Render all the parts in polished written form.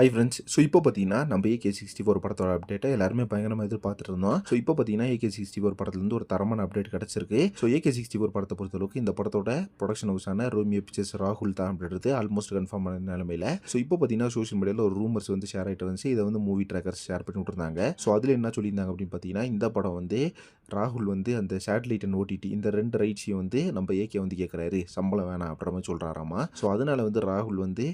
Hi friends. So இப்போ பார்த்தீங்கன்னா, நம்ம AK64 படத்தோட அப்டேட்ட எல்லாருமே பயங்கரமா எதிர்பார்த்துட்டு இருந்தோம். ஸோ இப்போ பார்த்தீங்கன்னா, AK64 படத்துலேருந்து ஒரு தரமான அப்டேட் கிடைச்சிருக்கு. ஸோ AK64 படத்த பொறுத்தளவுக்கு இந்த படத்தோட புரொடக்ஷன் ஹவுஸான ரோமியோ பிக்சர்ஸ் ராகுல் தான் அப்படின்றது ஆல்மோஸ்ட் கன்ஃபார்ம் ஆன நிலைமையில. ஸோ இப்போ பார்த்தீங்கன்னா, சோஷியல் மீடியால ஒரு ரூமர்ஸ் வந்து ஷேர் ஆயிட்டு வந்துச்சு. இத வந்து மூவி ட்ராக்கர்ஸ் ஷேர் பண்ணி விட்டுருந்தாங்க. ஸோ அதில என்ன சொல்லியிருந்தாங்க அப்படின்னு பார்த்தீங்கன்னா, இந்த படம் வந்து ராகுல் வந்து அந்த சேட்டலைட் அண்ட் ஓடிடி இந்த 2 ரைட்ஸையும் வந்து நம்ம ஏகே வந்து கேட்குறாரு. சம்பளம் வேணாம் அப்படின்ற மாரி சொல்றாராமா. ஸோ அதனால வந்து ராகுல் வந்து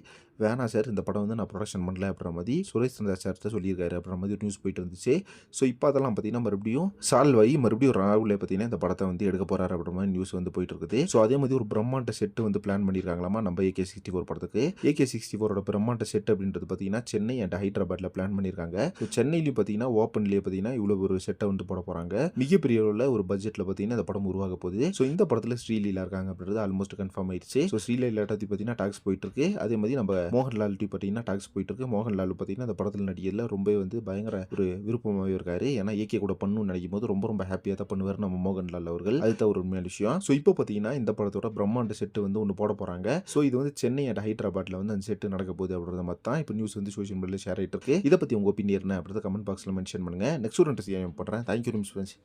வேணாம் சார், இந்த படம் வந்து நான் புரொடக்ஷன் பண்ணல அப்படின்ற மாரி சுரேஷ் சந்திரா சார்ட்ட சொல்லியிருக்காரு அப்படின்ற மாதிரி ஒரு நியூஸ் போயிட்டு இருந்துச்சு. ஸோ இப்போ அதெல்லாம் பார்த்தீங்கன்னா மறுபடியும் சால்வ் ஆகி மறுபடியும் ராகுலே பார்த்தீங்கன்னா இந்த படத்தை வந்து எடுக்க போறாரு அப்படின்ற மாதிரி நியூஸ் வந்து போயிட்டு இருக்குது. ஸோ அதே மாதிரி ஒரு பிரம்மாண்ட செட்டு வந்து பிளான் பண்ணியிருக்காங்களாமா நம்ம AK64 படத்துக்கு. AK64ஓட பிரம்மாண்ட செட் அப்படின்றது பார்த்தீங்கன்னா சென்னை அண்ட் ஹைதராபாத்ல பிளான் பண்ணியிருக்காங்க. ஸோ சென்னையிலையும் பார்த்தீங்கன்னா ஓப்பன்லேயே பார்த்தீங்கன்னா இவ்வளோ ஒரு செட்டை வந்து போட போறாங்க. மிகப்பெரிய அளவில் ஒரு பட்ஜெட்டில் பார்த்தீங்கன்னா இந்த படம் உருவாக போகுது. ஸோ இந்த படத்தில் ஸ்ரீலீலா இருக்காங்க அப்படின்றது ஆல்மோஸ்ட் கன்ஃபார்ம் ஆயிடுச்சு. ஸோ ஸ்ரீலீலா பார்த்தீங்கன்னா டாக்ஸ் போயிட்டு இருக்கு. அதே மாதிரி நம்ம மோகன்லால் பார்த்தீங்கன்னா டாக்ஸ் போயிட்டு இருக்கு. மோகன்லால் பார்த்தீங்கன்னா அந்த படத்தில் நடிகர்ல ரொம்ப வந்து பயங்கர ஒரு விருப்பமாகவே இருக்காரு. ஏன்னா ஏகே கூட பண்ணணும்னு நினைக்கும் போது ரொம்ப ரொம்ப ஹாப்பியாக தான் பண்ணுவார் நம்ம மோகன்லால் அவர்கள். அதுதான் ஒரு உண்மையான விஷயம். ஸோ இப்போ பார்த்தீங்கன்னா இந்த படத்தோட பிரம்மாண்ட செட்டு வந்து ஒன்று போட போறாங்க. ஸோ இது வந்து சென்னை அண்ட் ஹைதராபாத்ல வந்து அந்த செட்டு நடக்க போகுது அப்படின்ற மாதிரி தான் இப்போ நியூஸ் வந்து சோஷியல் மீடியாவில் ஷேர் ஆயிட்டு இருக்கு. இதை பற்றி உங்க ஒப்பீனியன் என்ன அப்படின்றத கமெண்ட் பாக்ஸில் மென்ஷன் பண்ணுங்க. நெக்ஸ்ட் ஒரு இன்ட்ரெஸ்டிங் பண்றேன். Thank you very much friends.